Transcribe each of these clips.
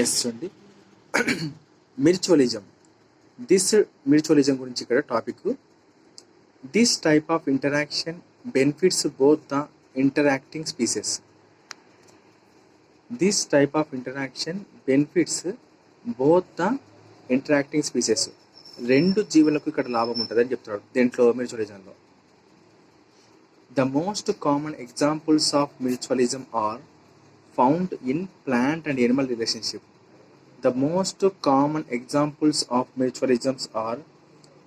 Yes అండి. Mutualism. Mutualism గురించి ఇక్కడ topic. This type of interaction benefits both the interacting species. This type of interaction benefits both the interacting species. రెండు జీవులకు ఇక్కడ లాభం ఉంటుంది అని చెప్తున్నాడు దీంట్లో మ్యూచువలిజంలో. The most common examples of mutualism are found in plant and animal relationship. The most common examples of mutualisms are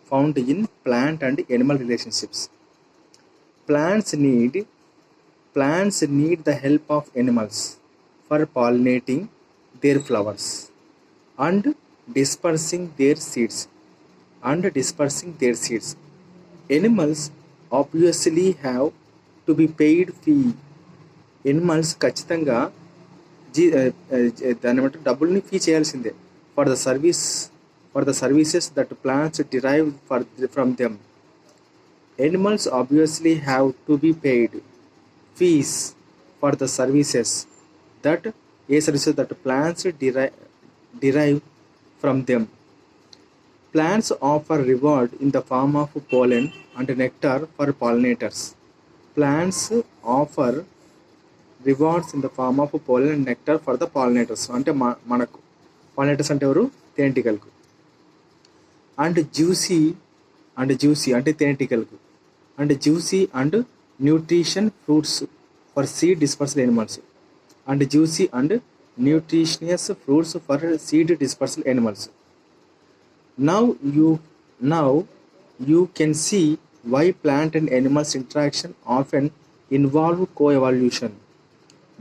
found in plant and animal relationships. Plants need the help of animals for pollinating their flowers and dispersing their seeds. Animals obviously have to be paid fee. Animals ఖచ్చితంగా దాని బట్టి డబ్బుల్ని fee చేయాల్సిందే for the services that plants derive from them. Animals obviously have to be paid fees for the services that plants derive from them. Plants offer reward in the form of pollen and nectar for pollinators. Plants offer rewards in the form of pollen and nectar for the pollinators. అంటే మనకు pollinators అంటే ఎవరు? తేనెటీగలకు. And juicy అంటే తేనెటీగలకు. And juicy and nutrition fruits for seed dispersal animals. And juicy and nutritious fruits for seed dispersal animals. Now you can see why plant and animals interaction often involve co-evolution.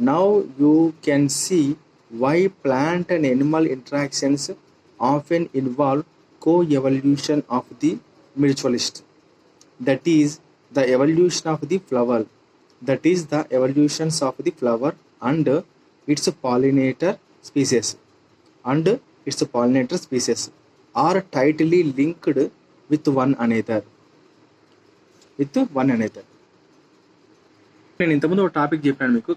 Now you can see why plant and animal interactions often involve co-evolution of the mutualist. That is the evolution of the flower. And its pollinator species are tightly linked with one another. నేను ఇంతకుముందు ఒక topic చెప్పాను మీకు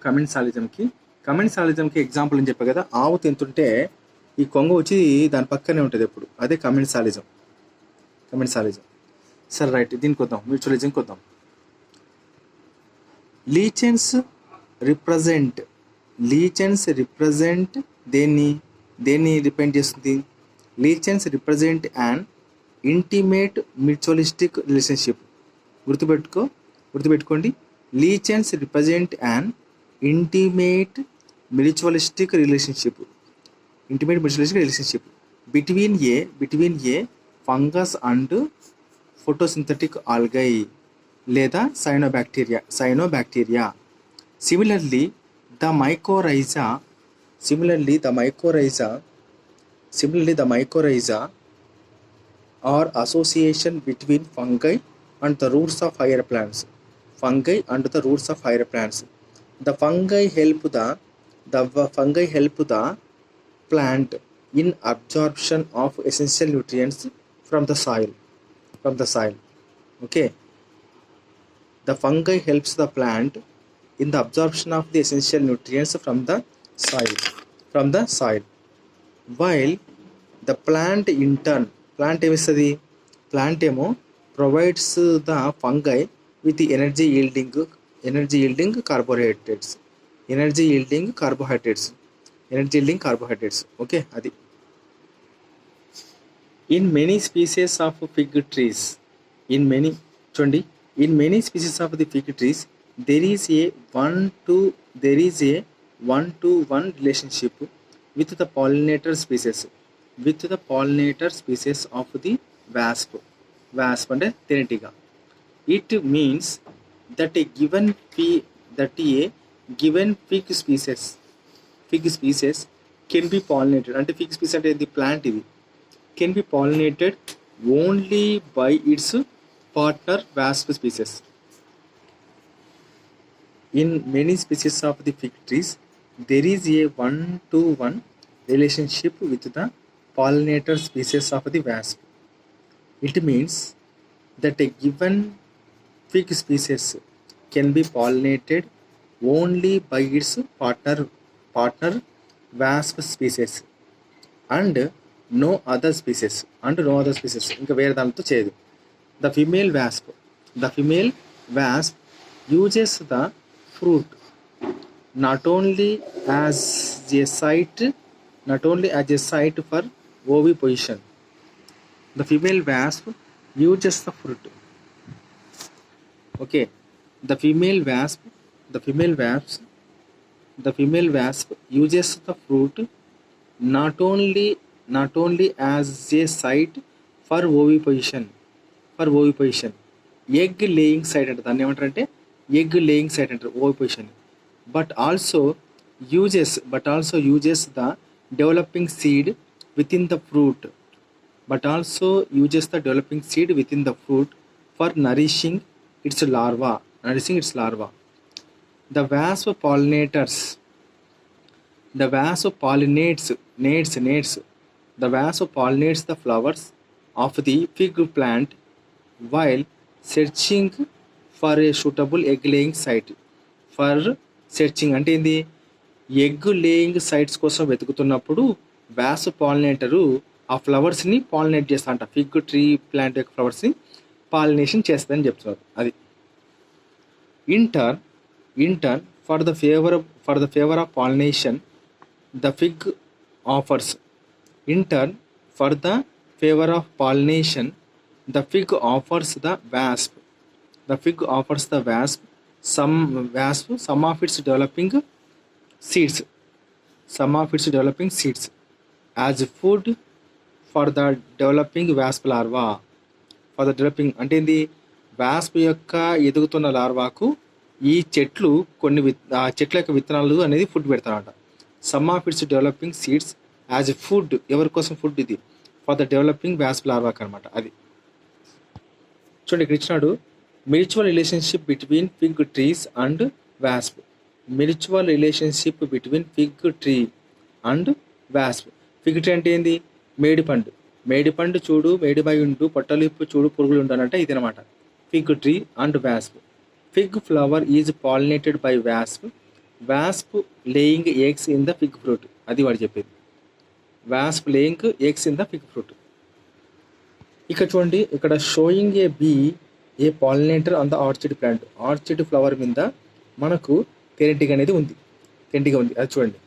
కమెన్సాలిజంకి example అని చెప్పా కదా. ఆవు తింటుంటే ఈ కొంగ వచ్చి దాని పక్కనే ఉంటుంది ఎప్పుడు. అదే కమెన్సాలిజం. సరే రైట్, దీనికి వద్దాం, మ్యూచువలిజంకి వద్దాం. లీచెన్స్ రిప్రజెంట్ దేన్ని రిప్రజెంట్ చేస్తుంది? లీచెన్స్ రిప్రజెంట్ అండ్ ఇంటిమేట్ మ్యూచువలిస్టిక్ రిలేషన్షిప్. గుర్తుపెట్టుకోండి. Lichens represent an intimate mutualistic relationship between a fungus and photosynthetic algae లేదా cyanobacteria. Similarly, the mycorrhiza are association between fungi and the roots of higher plants. The fungi help the plant in absorption of essential nutrients from the soil. Okay, the fungi helps the plant in the absorption of the essential nutrients from the soil. While the plant in turn, plant ఏమో provides the fungi with the energy yielding carbohydrates. Okay, adi. In many species of fig trees, in many species of the fig trees, there is a one-to-one relationship with the pollinator species of the wasp అంటే తేనెటీగ. It means that a given fig species can be pollinated. అంటే fig species అంటే the plant can be pollinated only by its partner wasp species. In many species of the fig trees, there is a one-to-one relationship with the pollinator species of the wasp. It means that a given fig species can be pollinated only by its partner wasp species. And no other species ఇంకా వేరే దానితో చేయదు. The female wasp uses the fruit not only as a site for oviposition. The female wasp uses the fruit. Okay, the female wasp uses the fruit not only as a site for oviposition. Egg laying site అంటే దాన్ని ఏమంటారంటే egg laying site అంటారు oviposition. But also uses the developing seed within the fruit. For nourishing its larva. The wasp pollinates the flowers of the fig plant while searching for a suitable egg laying site. Searching అంటే ఏంది, egg laying sites కోసం వెతుకుతున్నప్పుడు వ్యాస్ పాలినేటరు ఆ ఫ్లవర్స్ని pollinate చేస్తా అంట. Fig tree plant యొక్క ఫ్లవర్స్ని pollination చేస్తుందని చెప్తున్నారు. అది in turn for the favour of pollination the fig offers the Wasp some of its developing seeds as food for the developing wasp larva. అంటే ఏంది, వాస్ప్ యొక్క ఎదుగుతున్న లార్వాకు ఈ చెట్లు చెట్ల యొక్క విత్తనాలు అనేది ఫుడ్ పెడతారట. Some of its developing seeds as food, ఎవరి కోసం ఫుడ్ ఇది, ఫర్ ద డెవలపింగ్ వాస్ప్ లార్వాక్ అనమాట. అది చూడండి ఇక్కడ ఇచ్చినాడు, mutual relationship between fig trees and wasp. Fig tree అంటే ఏంది, మేడిపండు చూడు మేడిపై ఉండు పొట్టలిప్పు చూడు పురుగులు ఉండు అంటే ఇది అనమాట fig tree and wasp. Fig flower is pollinated by wasp laying eggs in the fig fruit. అది వాడు చెప్పేది, wasp laying eggs in the fig fruit. ఇక్కడ చూడండి, ఇక్కడ sowing A pollinator on the orchid plant. Orchid flower మీద మనకు తేనెటీగ అనేది ఉంది, అది చూడండి.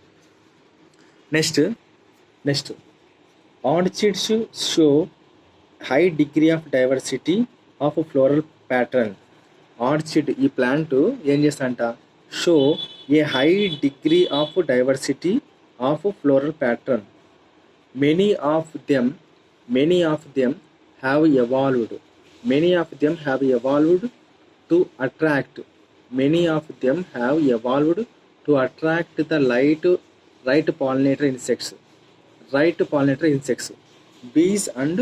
Next orchids show high degree of diversity of floral pattern. Orchid ఈ ప్లాంట్ ఏం చేస్తాడంట, show A high degree of diversity of floral pattern. Many of them have evolved to attract the right pollinator insects. Bees and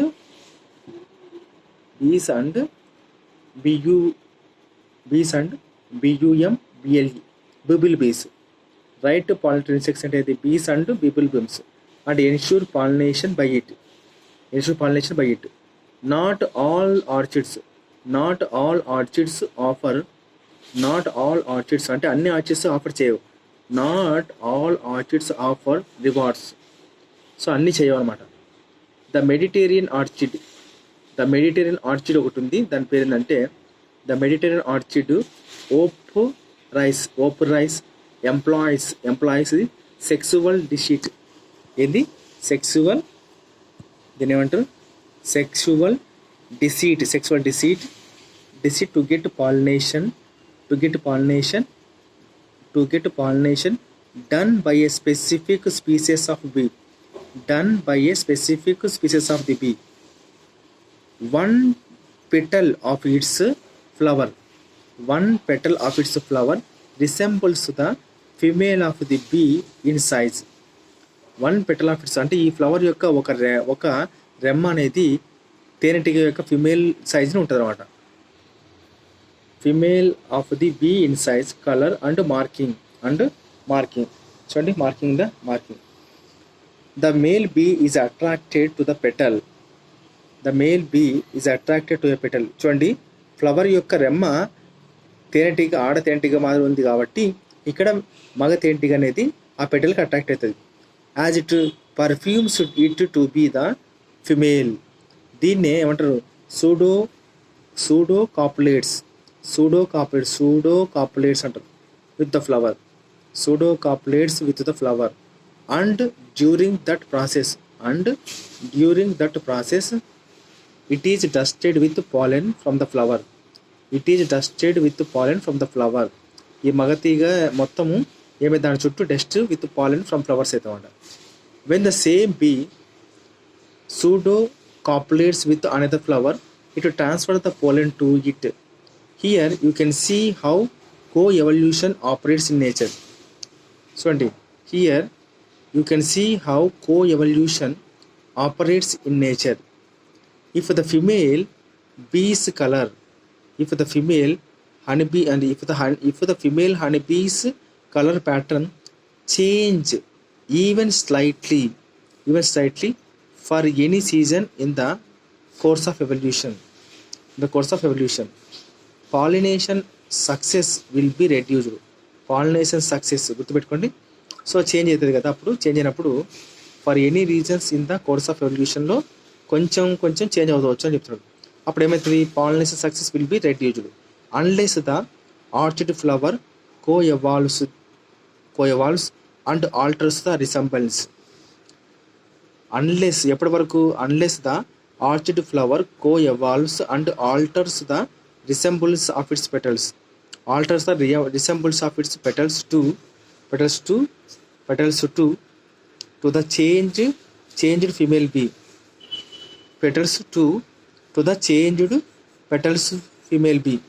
bumblebees. Right pollinator insects అంటే the bees and bumblebees and ensure pollination by it. Not all orchids అంటే అన్ని orchids offer చేయవు. Not all orchids offer rewards. So అన్నీ చేయవు అనమాట. The Mediterranean orchid ఒకటి ఉంది, దాని పేరు ఏంటంటే the Mediterranean orchid Ophrys employs sexual deceit. ఏంది సెక్సువల్, దీని ఏమంటారు, sexual deceit to get pollination done by a specific species of bee. One petal of its flower resembles the female of the bee in size. One petal of its అంటే ఈ flower యొక్క ఒక రెమ్మ అనేది తేనెటీగ యొక్క female సైజ్ని ఉంటుంది అనమాట. Female of the bee in size, colour and marking. చూడండి, marking. The male bee is attracted to the petal. చూడండి, ఫ్లవర్ యొక్క రెమ్మ తేనెటీగ ఆడ తేనెటీగ మాదిరి ఉంది కాబట్టి ఇక్కడ మగ తేనెటీగ అనేది ఆ పెటల్కి అట్రాక్ట్ అవుతుంది. Perfumes it to be the female. దీన్నే ఏమంటారు? సూడో సూడో కాపులేట్స్ అంటారు with the flower. Pseudo copulates with the flower. And during that process it is dusted with pollen from the flower. ఈ మగతీగ మొత్తము ఏమైతే దాని చుట్టూ dust with pollen from flowers అవుతామంట. When the same bee pseudo copulates with another flower, it transfers the pollen to it. Here you can see how co-evolution operates in nature. So here you can see how co-evolution operates in nature. If the female bee's color, if the female honeybee and if the female honeybee's color pattern change even slightly for any season in the course of evolution, pollination success will be reduced. Pollination success గుర్తుపెట్టుకోండి. So change అవుతుంది కదా, అప్పుడు change అయినప్పుడు for any reasons in the course of ఎవల్యూషన్లో కొంచెం change అవుతవచ్చు అని చెప్తున్నాడు. అప్పుడు ఏమవుతుంది? Pollination success will be reduced unless the orchid flower coevolves and alters the resemblance. ఎప్పటి వరకు? Unless the orchid flower coevolves and alters the resembles of its petals. alters the resemblance of its petals to the changed female bee. Petals to the changed petals female bee.